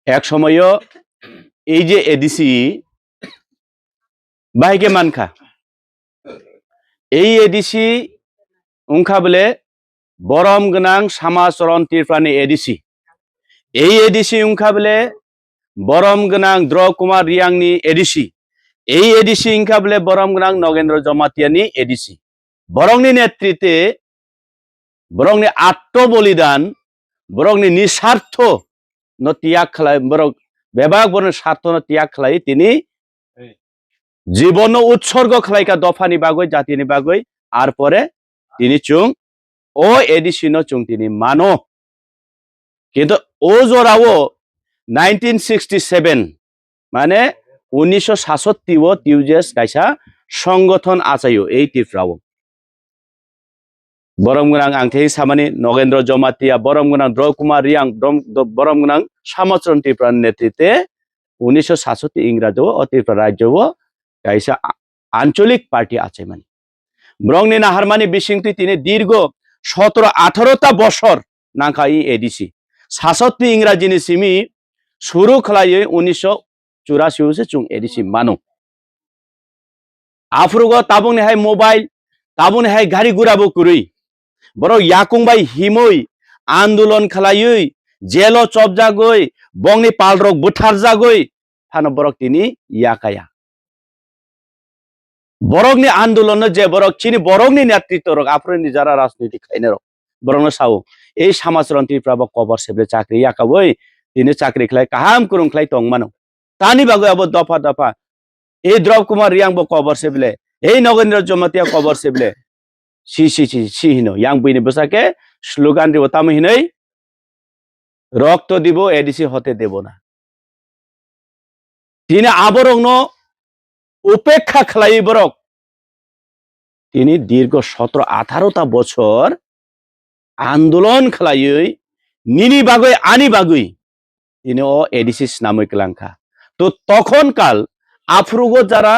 এক সময়ও এই যে এডিসি বাহিকে মানখা এই এডিসি উংখা বলে বরম গনাং সামাচরণ তীরপ্রানি এডিসি এই এডিসি উংখা বলে বরম গনাং দ্র কুমার রিয়াংনি এডিসি এই এডিসি উংখা বলে বরম গনাং নগেন্দ্র জমাতিয়ানি এডিসি বরংনি নেতৃত্বে বরংনি আত্মবলিদান বরংনি নিঃস্বার্থ ত্যাগ খালাই বরং বেবাক বরং স্বার্থ ত্যাগ খালাই তিনি জীবন উৎসর্গ খালাইকা দফানি বাগৈ জাতিনি বাগৈ আর পরে তিনি চুং ও এডিসিনো চুং তিনি মানো কিন্তু ও জোরাও 1967 মানে 1967 ও টিউজেস কাইসা সংগঠন আচাইও এই টিফরাও বরমগনাং আংথে সামানি নগেন্দ্র জমাতিয়া বরমগনাং দ্র কুমার রিয়াং বরমগনাং সামচরণ ত্রিপুরার নেতৃত্বে 1967 ইংরাজও ও ত্রিপুরা রাজ্যও কাইসা আঞ্চলিক পার্টি আছে মানে ব্রংনি নাহারমানি বিশিংতি তিনি দীর্ঘ 17-18টা বছর নাংখা ই এডিসি 67 ইংরাজিনি সিমি শুরু খালাই 1984 চুং এডিসি মানো আফরুগো তাবুংনি হাই মোবাইল তাবুংনি হাই গাড়ি গুড়াবো কুরুই বড় ইয়াকুংবাই হিমই আন্দোলন খালাই জেলো চপজাগই বংনি পালরক বুঠার জাগই ফানো বরক তিনি ইয়াকায়া বরংনি আন্দোলন যে বরক চিনি বরংনি নেতৃত্ব রক আফ্রিনি যারা রাজনৈতিক খাইনে রক বরং সাও এই সমাজরণ ত্রিপুরা কবর সেবলে চাকরি ইয়াকাবই তিনি চাকরি খাই কাহাম করুং খাই তংমানো তানি বাগৈ আব দফা দফা এই দ্রব কুমার রিয়াং কবর সেবলে এই নগেন্দ্র জমাতিয়া কবর সেবলে সি হিনো ইয়াং বইনি বসাকে স্লোগান দিব তাম হিনই রক্ত দিব এডিসি হতে দেব না তিনি আবরং উপেক্ষা খালাই বরক তিনি দীর্ঘ 17-18টা বছর আন্দোলন খালাই নিনি বাগৈ আনি বাগৈ তিনি ও এডিসি নামই কেলাংখা তো তখন কাল আফরুগো যারা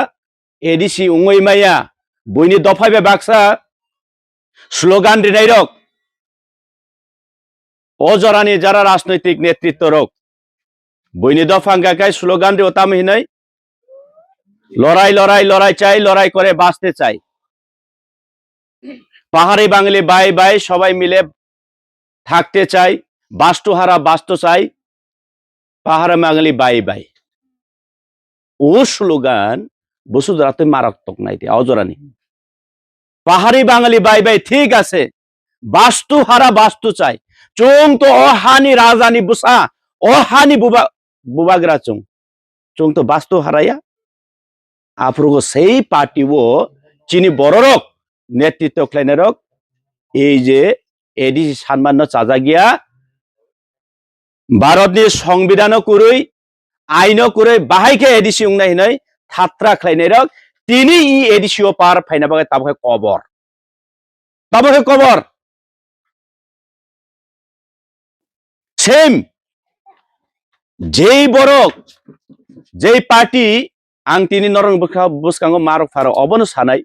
এডিসি উঙ্গই মাইয়া বইনি দফাইবে বাক্সা স্লোগান দিনাই রক অজরানি যারা রাজনৈতিক নেতৃত্ব রক বইনি দফাঙ্গাকায় স্লোগান দিয়ে ওতাম হিনই লড়াই লড়াই লড়াই চাই লড়াই করে বাঁচতে চাই পাহাড়ি বাঙালি বাই বাই সবাই মিলে থাকতে চাই বাস্তুহারা বাস্তু চাই পাহাড়ি বাঙালি বাই বাই ও স্লোগান বসুধরাতে মারাত্মক নাই অজরানি পাহাড়ি বাঙালি বাই বাই ঠিক আছে বাস্তুহারা বাস্তু চাই চুং তো অহানি রাজানি বুসা অহানি বুবাগরা চুং চুং তো বাস্তু হারাইয়া আফরুগো সেই পার্টি ও চিনি বড়রক নেতৃত্ব ক্লাইনেরক এই যে এডিসি সানমান্য চাজা গিয়া ভারতনি সংবিধানও কুরুই আইনও কুরুই বাহাইকে এডিসি উংনাই হিনই থাত্রা ক্লাইনেরক তিনি ই এডিসিও পার ফাইনা বাগে তাবকে কবর সেম যেই বরক যেই পার্টি আং তিনি নরং বুসকাঙ্গ মারক ফারো অবনো সানাই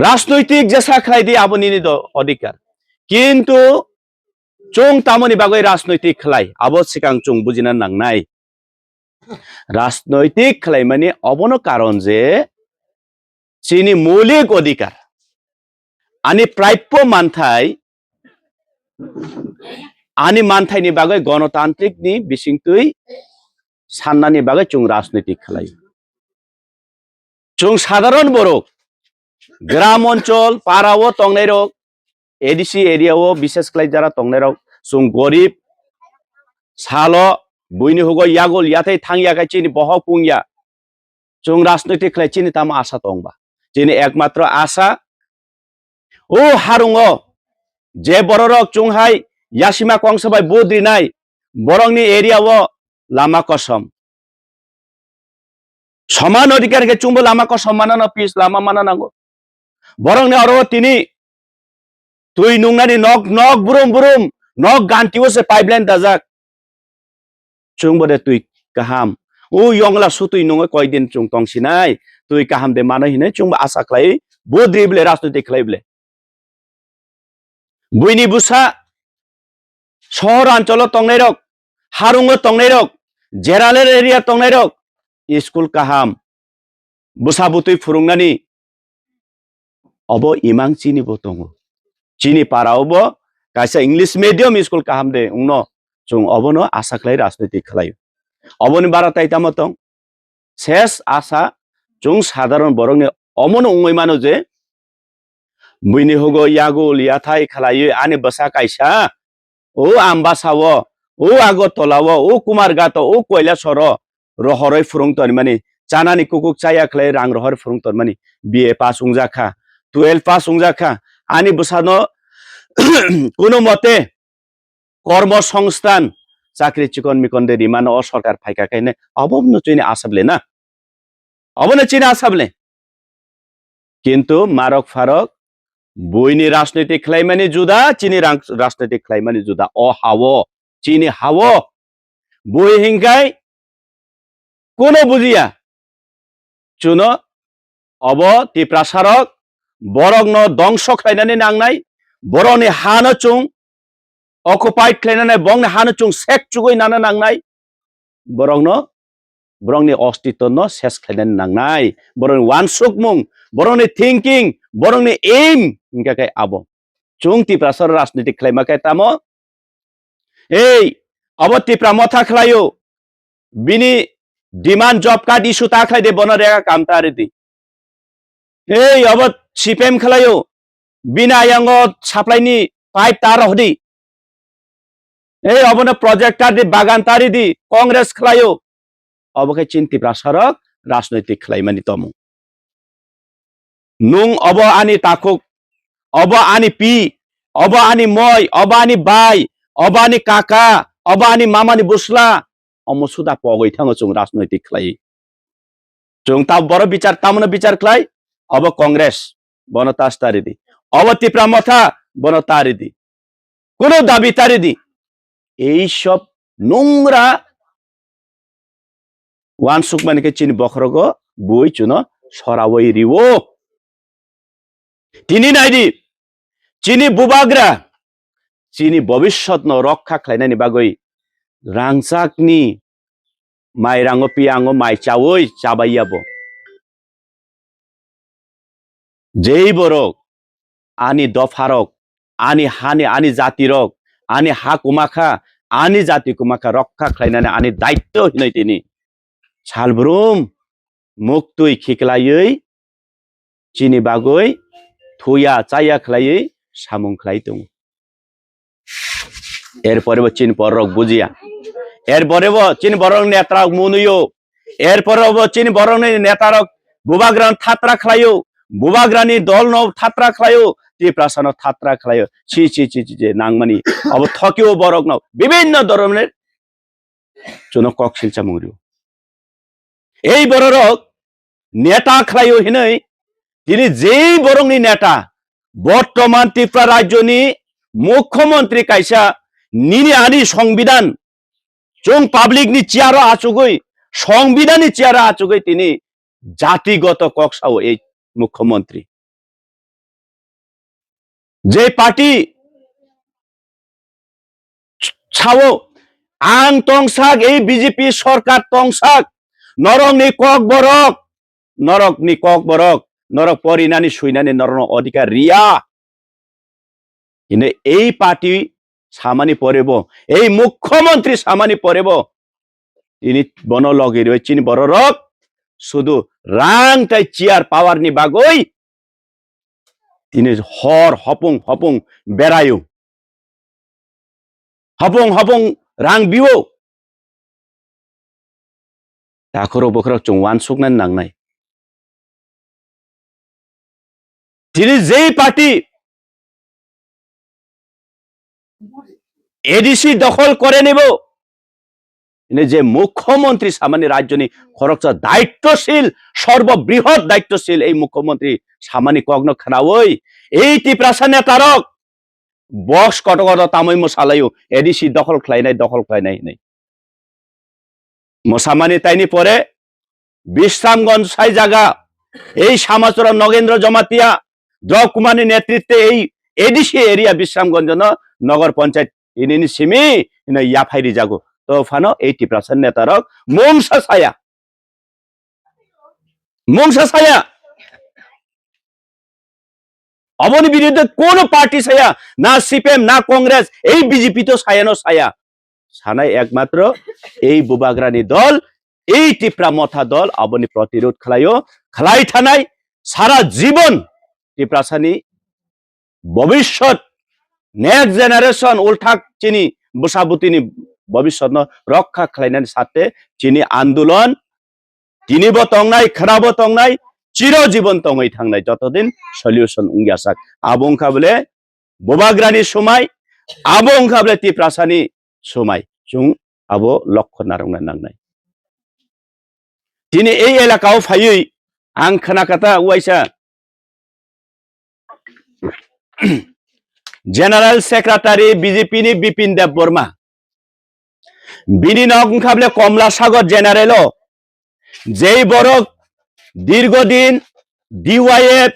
রাজনৈতিক জেসা খাই দিয়ে আবনিনি অধিকার কিন্তু চুং তামনি বাগৈ রাজনৈতিক খেলাই আবো সিকাং চুং বুঝিনা নাংনাই রাজনৈতিক খেলাই মানে অবনো কারণ যে চিনি মৌলিক অধিকার আনি প্রাপ্য মানথাই আনি মানথাইনি বাগৈ গণতান্ত্রিক নি বিসিংতুই সান্নানি বাগৈ চুং রাজনৈতিক খেলাই চুং সাধারণ বরক গ্রাম অঞ্চল পাড়াও তংনাই রক এডিসি এরিয়াও বিশেষ খাই যারা তংনাই রক চুং গরিব সালো বইনি হগো ইয়াগল ইয়াথাই থাংয়াকাই চিনি বহক পুংয়া চুং রাজনৈতিক খাই চিনি তাম আশা তংবা চিনি একমাত্র আশা ও হারুঙ যে বড়রক চুংহাই ইয়াসিমা কংসবাই বুদ্রি নাই বরংনি এরিয়াও লামা কসম সমান অধিকারকে চুংবো লামা কসম মানানো পিস লামা মানানাঙ্গো বরংনি আরো তিনি তুই নুংনানি নক নক বুরুম বুরুম নক গান্তিও সে পাইপলাইন দাজাক চুংবদে তুই কাহাম ও ইয়ংলা সুতুই নঙ কয়দিন চুং তংসিনাই তুই কাহাম দে মানো হিনে চুংবা আশা খাই বুদ্রি বলে রাজনৈতিক খাই বলে বুইনি বুসা শহর অঞ্চল তংনাই rock harungo tongnai rok jeraler area tongnai rok school kaham busabutui phurungnani obo imang chini bo tongo chini para obo kaisa English medium school kaham de ungno chung obono asa khlai rajnaitik khlai oboni bara taitamo tong শেষ আশা जों সাধারণ বরংনি অমন ungoi mano je buini hugo yagul yathai khalai ani basa kaisa o ambasawo o agotolawo o kumargato o koilasoro rohoroi furungton mani chanani kukuk chaya khlai rang rohor furungton mani BA pass ungjakha 12 pass ungjakha ani busano কোনো মতে কর্মসংস্থান চাকরি চিকন মিকনদের রিমান ও সরকার ফাইকা কাইনে অবন্য চিনি আসাবলে না অবন্য চিনি আসাবলে কিন্তু মারক ফারক বইনি রাজনৈতিক খাইমানি জুদা চিনি রাজনৈতিক খাইমানি জুদা ও হাও চিনি হাও বই হিংকাই কোনো বুঝিয়া চুনো অব তিপ্রাসারক বরগ্ন ধ্বংস খাইনানি নাংনাই বরনি হানো চুং occupied খাইনানি বংনি হানো চুং সেক চুগই নানা নাংনাই বরংনি অস্তিত্বন শেষ খাইনানি নাংনাই বরংনি ওয়ানসুকমুং বরংনি থিংকিং বরংনি এইম হিংকাকাই আবো চুং তিপ্রাসার রাজনৈতিক খাইমাকাই তামো এই অব তিপ্রা মথা খাইও বিনি ডিমান্ড জব কার্ড ইস্যু তা খাই দে বনরেগা কামতা আরেদি এই অব সিপিএম খাইও বিনা আয়াঙ্গ সাপ্লাইনি পাইপ তার হদি এই অবনে প্রজেক্ট কার্ড বাগান তারি দি কংগ্রেস খাইও অবকে চিন্তি প্রাসারক রাজনৈতিক খাইমানি তমু নুং অব আনি তাকুক অব আনি পি অব আনি মই অব আনি বাই অব আনি কাকা অব আনি মামানি বুসলা অমসুদা পগই থাঙ্গো চুং রাজনৈতিক খাই চুং তা বড় বিচার তামনো বিচার খাই অব কংগ্রেস বনতাস তারিদি অব তিপ্রা মথা বনতারিদি কোনো দাবি তারিদি এই সব নোংরা ওয়ানসুক মানিকে চিনি বখরগ বই চুনো সরাবই রিও তিনি নাইদি চিনি বুবাগ্রা চিনি ভবিষ্যৎ ন রক্ষা খাইনানি বাগৈ রাংচাকনি মাইরাঙ্গো পিয়াঙ্গো মাই চাওই চাবাইয়াবো যেই বরক আনি দফারক আনি হানি আনি জাতিরক আনি হা কুমাখা আনি জাতি কুমাখা রক্ষা খাইনানি আনি দায়িত্ব হিনাই তিনি সালব্রুম মুক্তুই খিকলাयै চিনি বাগৈ থুয়া চাইয়া খাইयै সামুং খাই দङ এরপরে চিন বরক বুঝিয়া এরপরে চিন বরং নেতারক মুনুয়ো এরপরে চিন বরং নেতারক বুবাগ্রান থাত্রা খাইও বুবাগ্রানি দল ন থাত্রা খাইও তিপ্রাসানো থাত্রা খাইও ছি ছি ছি ছি নাংমানি অব থকিও বরক ন বিভিন্ন ধরনের জন্য ককশিল চামুরিও এই বরক নেতা খাইও হিনৈ তিনি যেই বরংনি নেতা বর্তমান ত্রিপুরা রাজ্যনি মুখ্যমন্ত্রী কাইসা নিনি আনি সংবিধান চুং পাবলিক নি চেয়ার আচুগই সংবিধানী চেয়ার আচুগই তিনি জাতিগত কক্সাও এই মুখ্যমন্ত্রী যে পার্টি ছাও আং তংসাক এই বিজেপি সরকার তংসাক নরক নি কক বরক নরক পরিনানি সুইনানি নরন অধিকার রিয়া কিন্তু এই পার্টি সামানি পরেব এই মুখ্যমন্ত্রী সামানি পরেব তিনি বন লগে রয়েছেন বড় রক শুধু রাং তাই চেয়ার পাওয়ার নি বাগই তিনি হর হপুং হপুং বেড়ায়ু হপুং হপুং রাং বিও তাখর বখর চং ওয়ানসুকনান নাংনাই তিনি যেই পার্টি এডিসি দখল করে নেব যে মুখ্যমন্ত্রী সামান্য রাজ্যনি খরচ দায়িত্বশীল সর্ববৃহৎ দায়িত্বশীল এই মুখ্যমন্ত্রী সামান্য কগ্ন খানাওই এই ত্রিপ্রাসা নেতারক বক্স কটকট তামই মশালাইও এডিসি দখল খাই নাই নাই মশামানি তাইনি পরে বিশ্রামগঞ্জ সাই জায়গা এই সামাচরণ নগেন্দ্র জমাতিয়া দ্রব কুমারের নেতৃত্বে এই এডিসি এরিয়া বিশ্রামগঞ্জ নগর পঞ্চায়েত ইনি সিমি ইয়াফাইরি জাগো তো ফানো 80% নেতারক মংসা ছায়া অবনি বিরুদ্ধে কোন পার্টি ছায়া না সিপিএম না কংগ্রেস এই বিজেপি তো ছায়ানো ছায়া সানাই একমাত্র এই বুবাগ্রানি দল এই টিপ্রা মথা দল আবনি প্রতিরোধ খালাই থানাই সারা জীবন টিপ্রাসানি ভবিষ্যৎ নেক্সট জেনারেশন উল্টাক চিনি বসাবুতিনি ভবিষ্যৎ রক্ষা খালাইনানি সাথে চিনি আন্দোলন তিনিব তংনাই খারাপ তংনাই চিরজীবন তঙই থাংনাই যতদিন সলিউশন উঙ্গিয়াসাক আবংখা বলে বুবাগ্রানি সময় আবংখা বলে টিপ্রাসানি সময় जों आबो लक्ष्य नारंना नांनाय दिनै এই এলাকাও ফাयै आं खोनाखाता वाइसा जनरल सेक्रेटारि बीजेपी नि बिपिन देव बर्मा बिनि नंखाबले कमला सागर जेनारेल जेई बरक दीर्घदिन DYF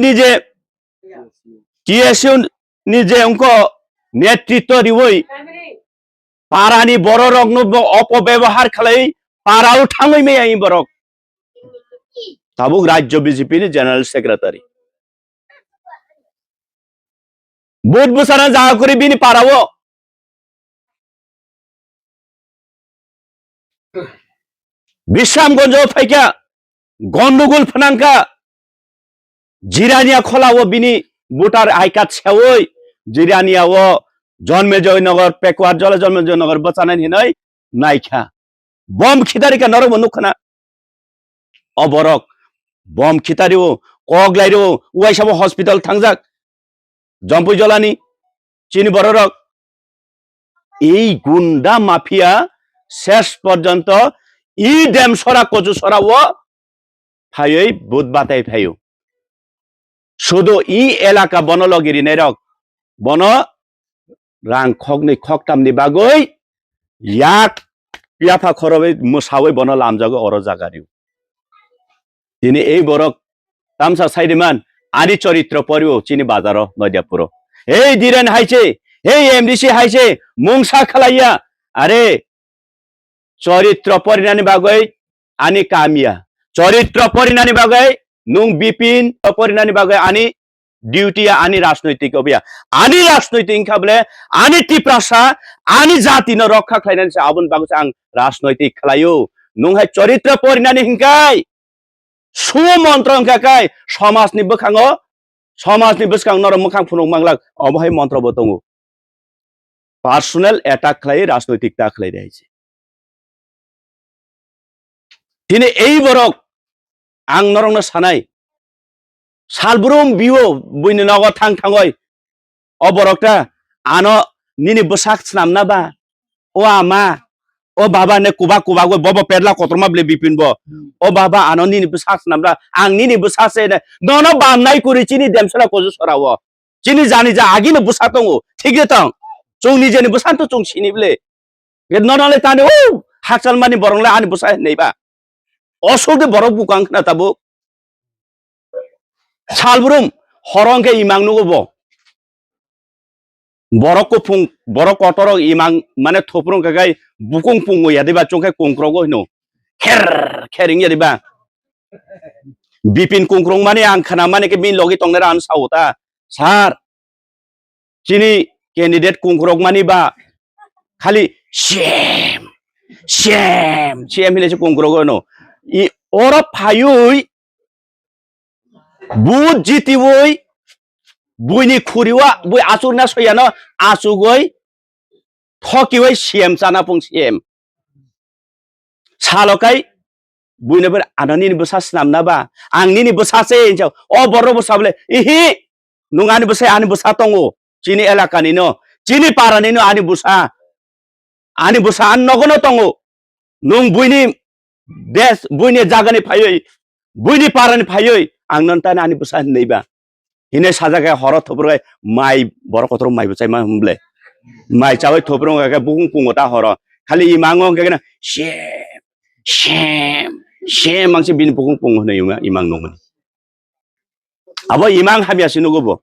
नि जे TSU नि जे उनको नेतृत्व दिवै पारानि बर रग अपव्यवहार खालाई पाराव थाङै मैयाई बरक ताबुक राज्य बीजेपी नि जनरल सेक्रेटारि बुध बुसाना जागा करि बिनि पाराव विश्रामगंज फाइका गन्डगोल फनांका जिरानिया खोलाव बिनि भोटार आई कार्ड सेवै जिरानिया वो जन्मेजय नगर पेकुआर जल जन्मेजय नगर बचाना हिनै नाइखा बम खितारिका नरम नुखना अबरक बम खितारिओ कगलाइरो उवाइसाबो हस्पिटाल थांजाक जम्पु जलानी चिनी बररक এই গুন্ডা মাফিয়া শেষ পর্যন্ত ই ডেমসরা কজুসরা ও ফাইयै বুধ বাতাই ফাইও শুধু ই এলাকা বনলগিরি নেরক বন রাং খগनै খগতামनि बागै याक याफा खरबै मोसावै बन लामजागो अर जागारिउ दिनै এই बरक तामसा साइदिमान आनि चरित्र परिउ चिनि बाजार नदियापुर এই দিরেন হাইছে এই एमडीसी हाइसे मुंसा खालाइया अरे चरित्र परिनानि बागै आनि कामिया चरित्र परिनानि बागै नुं बिपिन परिनानि बागै आनि डिउटिया आनि राजनैतिक अबिया आनि राजनैतिक खाबले आनि टिप्रासा आनि जाति न रक्षा खालायनानै आबुन बागै आं राजनैतिक खालायो नुंहाय चरित्र परिनानि हिंकाय सु मन्त्र हिंकाय समाजनि बोखाङो समाजनि बोखां नर मोखां फुनुं मांलाक अबहाय मन्त्रबो दङ पार्सोनेल अटैक खालाय राजनैतिक ता खालाय रायছে दिनै এই बरक आं नरंनो सानाय सालब्रुम बिओ बुइनो नगर थाङै अबरकटा आनो निनि बसाक स्नामना बा ओ आमा ओ बाबा ने कुबा गो बबो पेरला कतरमा ब्ले बिपिनबो ओ बाबा आनो निनि बसाक स्नामला आं निनि बसासे ननो बामनाय कुरि चिनि देमसरा कजु सरावो चिनि जानि जा आगिनो बसा दङ थिगे तं जोंनि जेनि बसान्त जों सिनिब्ले बे ननले ताने ओ हाचलमानि बरंला आनि बसा नैबा असौदे बरक बुकां ना ताबो सालब्रुम हरंके इमां नुगो borok ko phung borok kotorok imang mane thoprong kagai bukung pungo yadiba chongkai kongkrogo hino khering yadiba bipin kongkrong mane ang khana mane ke min logi tongnera an sauta sar chini candidate kongkrong mani ba khali shem hile se kongkrogo no I ora phayui bud jitiwoi बुइनि खुरिवा बुइ आसुरना सयानो आसुगoi थकिवै सिएम जाना पुं सिएम सालकाय बुइनोबो आननि बसास नामनाबा आंनिनि बसासे हिंसाव अ बरो बसाबले इहि नुंगानि बसाय आनि बसा दङो चिनि एलाकानि न चिनि पारानि न आनि बसा आन नगनो दङो नुं बुइनि देश बुइनि जागानि फायै बुइनि पारानि फायै आं नन्तानि आनि बसा नैबा हिने साजाके हर थोब्रगाय माइ बर कतर माइ बचाय मा हमब्ले माइ चावै थोब्रगाय बुकुं पुंगता हर खाली इमांग केना शेम मांसे बिन बुकुं पुंग होनो इमां नंमोन अब इमां हाबियासि नगोबो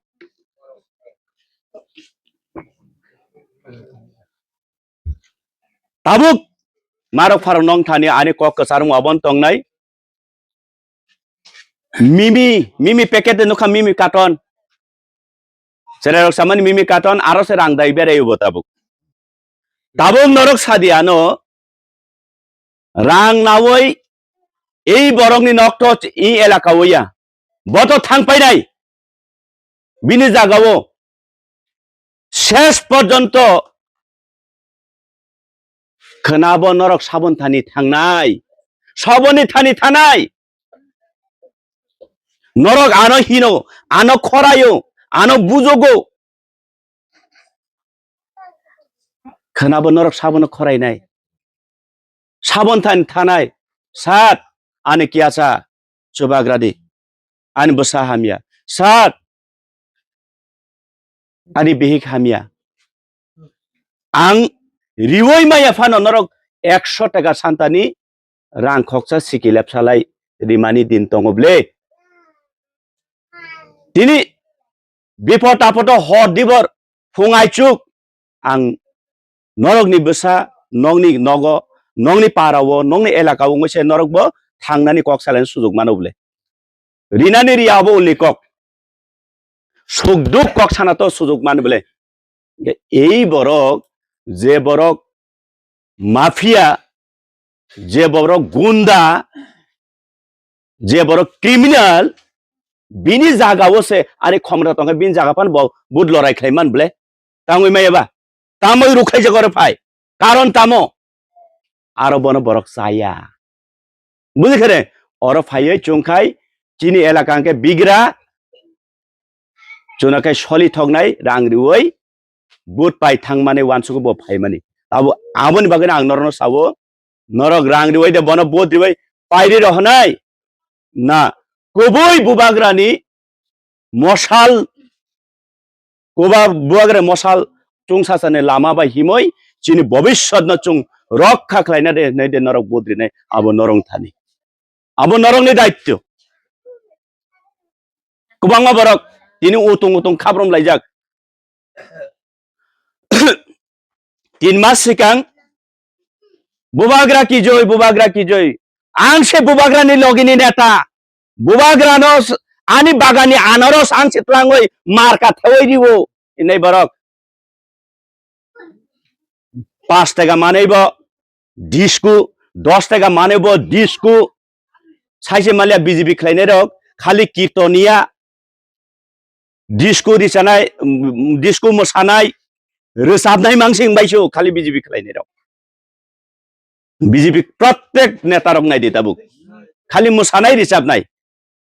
tabuk marok farok nong thani ani kok kesarung abon tongnai mimi packet nukha mimi carton sererok samani mimi carton aro se rang dai bere yubo tabuk norok sadiano rang nawoi এই বরংনি নক্ত ই এলাকা ওইয়া বত থাংপাই নাই বিনি জাগাও শেষ পর্যন্ত খনাব নরক সাবন থানি থাংনাই সবনি থানি থানাই নরক আনো হিনো আনো খরায়ো আনো বুজোগো খনাব নরক সাবন খরাই নাই সাবন থানি থানাই সাত আনে কিয়াছা চুবাগ্রাদি আনি বসা হামিয়া সাত ani behik hamia ang riwoi maya phano norok 100 টাকা santani rang khoksa sikilap salai rimani din tongoble tini bipot apoto hor dibor fungai chuk ang norok ni besa nongni nogo nongni parawo nongni elaka ngose norok bo thangnani koksalen sujog manoble rinani riabo ulikok সুখদুখ কক সানাতো সুযোগ মান বলে এই বরক যে বরক mafia যে বরক গুন্ডা যে বরক ক্রিমিনাল বিনি জাগাওছে আরে ক্ষমতা তঙ্গে বিন জাগা পান বুদ লড়াই খাইমান বলে তামই মাইবা তামই রুখাই যে করে ফাই কারণ তামো আরো বন বরক চাইয়া বুঝি খেরে অর ফাইয়ে চুংখাই চিনি এলাকাকে বিগরা Jonakai soli thognai rang riwoi but pai thangmane wansugo bo phaimani abo aboni bagana ang norono sawo norok rang riwoi de bono bod riwoi pairi rohnai na koboi bubagrani moshal koba bubagra moshal chungsasane lama ba himoi chini bobishot na chung rokha khlaina de nei de norok bodri nei abo norong thani abo norong ni daityo kubangma borok tini utung khabrom laijak 3 মাস সিকাং বুবাগ্রা কি জয় আংসে বুবাগ্রা নি লগিনি নেতা বুবাগ্রা নস আনি বাগানি আনারস আংসে ত্রাঙ্গই মার্কা থেওই দিব ইনাই বরক 5 টাকা মানেইব ডিসকু 10 টাকা মানেব ডিসকু সাইসে Malia BJP খাইনে রক খালি কীর্তনিয়া ডিসকু রিসানাই ডিসকু মোসানাই रोजाबनाय मांसिं बाइसो खाली बीजेपी खलायनाय रक बीजेपी प्रत्येक नेता रक नायदे ताबुक खाली मोसानाय रोजाबनाय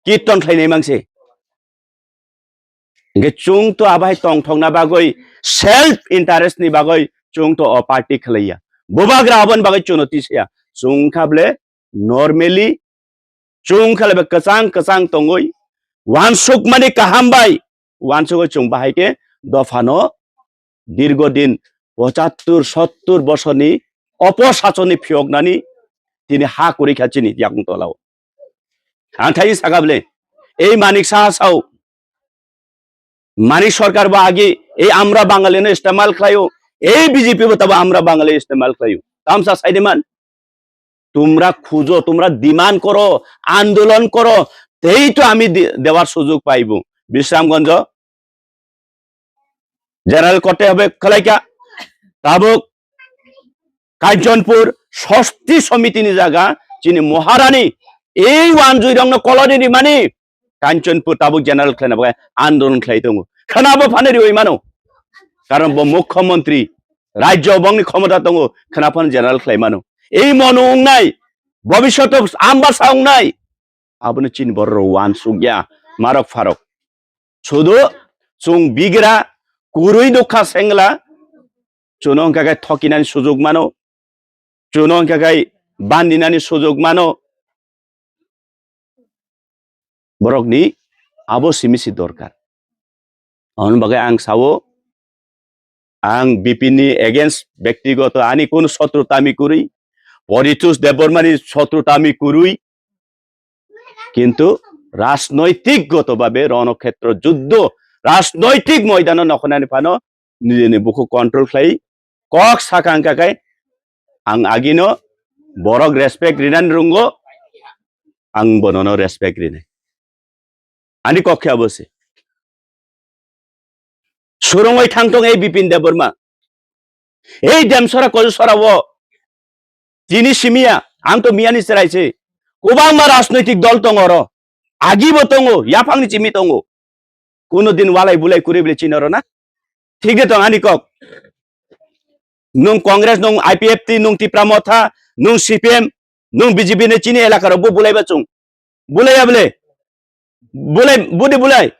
कीर्तन खायनाय मांसे गे चुं तो आबाय टं ठंना बागै सेल्फ इंटरेस्ट नि बागै चुं तो अ पार्टी खलाया बोबाग्रा आबन बागै चुनौती सेया चुं खाबले नॉर्मली चुं खाले कसांग तंगै वानसुक माने काहामबाय वानसुक चुं बाहायके दफानो দীর্ঘদিন 75-70 বছরনি অপশাসনী ফিয়গনানি তিনি হা করি খাচ্ছিনি ইয়াকুং তলাও আন্থাই সাগাবলে এই মানিক সাহাসাও মানিক সরকার বা আগে এই আমরা বাঙালিনে ইস্তেমাল খায়ো এই বিজেপি বতাবা আমরা বাঙালি ইস্তেমাল খায়ো তামসা সাইদেমান তোমরা খুঁজো তোমরা ডিমান্ড করো আন্দোলন করো তেই তো আমি দেওয়ার সুযোগ পাইব বিশ্রামগঞ্জ জেনারেল করতে হবে খলাইকা তাবুক কাঞ্চনপুর ষষ্ঠী সমিতিনি জায়গা যিনি মহারানী এই ওয়ানজুই রং কলনি মানি কাঞ্চনপুর তাবুক জেনারেল খেলাবো আন্দোলন খেলাই দङ খানাবো ফানেরি ওই মানো কারণ মুখ্যমন্ত্রী রাজ্য বংনি ক্ষমতা দङ খানাফান জেনারেল খেলাই মানো এই মনো নাই ভবিষ্যৎ আমবাসা নাই আপনি চিন বড় ওয়ান সুগিয়া মারক ফারক শুধু চুং বিগরা কুরুই দক্ষা সেংলা চুনং কাকাই থকিনানি সুযোগ মানো চুনং কাকাই বান্দিনানি সুযোগ মানো বরকনি আবো সিমিসি দরকার অন বাগে আং সাও আং বিপিনি এগেইনস্ট ব্যক্তিগত আনি কোন শত্রুতা আমি করি পরিতোষ দেববর্মানি শত্রুতা আমি করি কিন্তু রাজনৈতিকগতভাবে রণক্ষেত্র যুদ্ধ রাজনৈতিক ময়দান নখনানি ফানো নিজে বুকু কন্ট্রোল খাই কক সাকাং কাকাই ang agino borok respect rinan rungo ang bonono respect rinai ani kokya bose surongoi thangtong ei Bipin Debbarma ei demsora kojsora wo jini simia ang to miani seraise kobangma rajnoitik dol tongoro agibo tongo yapangni chimi tongo kono din walai bulai kuribile chinoro na thige tong ani kok nung Congress nung IPFT nung Tipramotha nung CPM nung BJP ne chini elakar bo bulai bachung bulai abule bulai budi bulai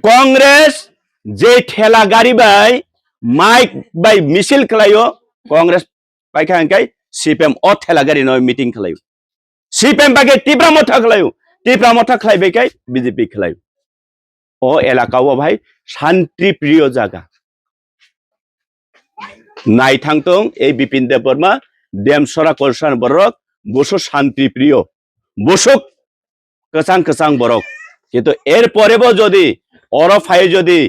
Congress je thela gari bai Mike bai misil khlayo Congress pai khangkai CPM o thela gari no meeting khlayo CPM bagai Tipramotha khlayo Tipramotha khlaibe kai BJP khlayo o elaka o bhai shanti priyo jaga nai thangtong ei Bipin Debbarma demsora kolsan borok boso shanti priyo bosok kesang kesang borok কিন্তু এর পরেও যদি অরফাই যদি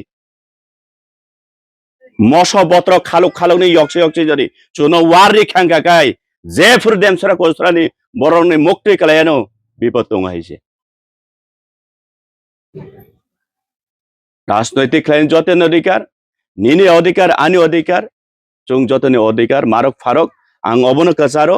মশবত্র খালুক খালুকনি ইয়কসে ইয়কসে যদি চুনো ওয়ারি খাঙ্গাকাই যে ফুর দেমসরা কোসরানি বরংনি মুক্তি কালায়ানো বিপদ দङ হাইছে রাজনৈতিক খাইন যতন অধিকার নিনি অধিকার আনি অধিকার চুং যতনি অধিকার মারক ফারক আং অবন কাসারো